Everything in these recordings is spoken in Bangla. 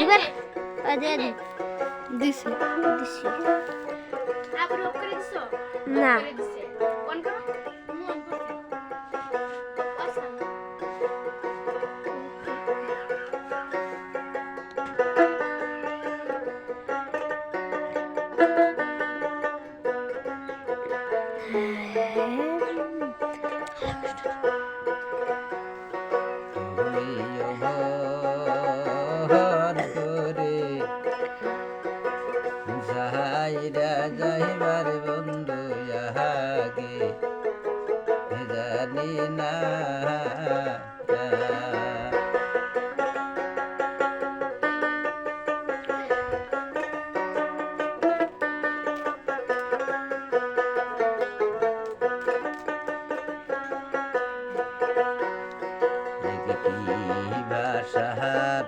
দিবে দিয়ে দি দিছি দিছি আবার অফ করে দিছো না করে দিছে অন করো অন করো আচ্ছা তুমি অহর করে যাহাইরা যাইবার বন্ধু আগে জানি না একটি বাসার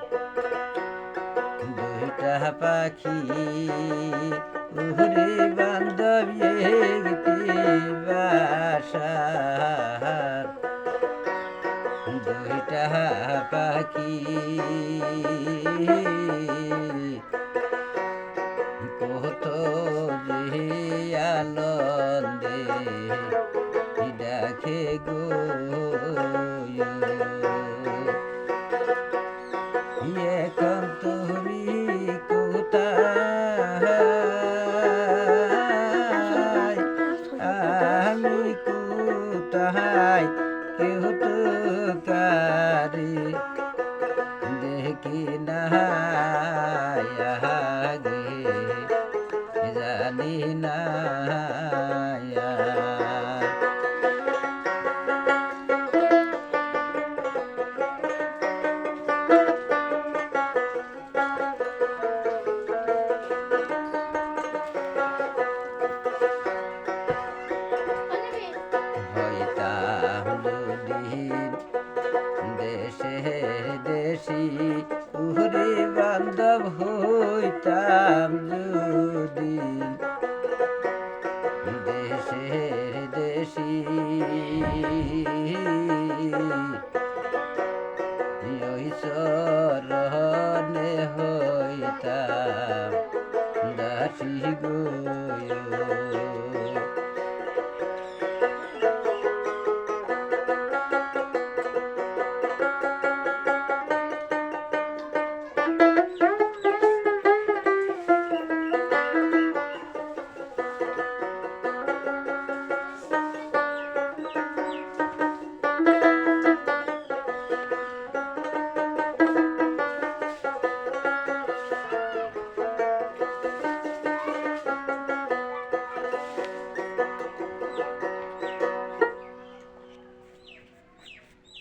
দুইটা পাখি উড়ে বান্ধব একটি বাসার দুইটা পাখি কত যে আনন্দে ডাকে গো এখন তুমি কোথায় আমি কোথায় কেউ তো কারে দেখি না আগে জানি না হইতাম যদি দেশে দেশি উহরে বান্ধব হইতাম যদি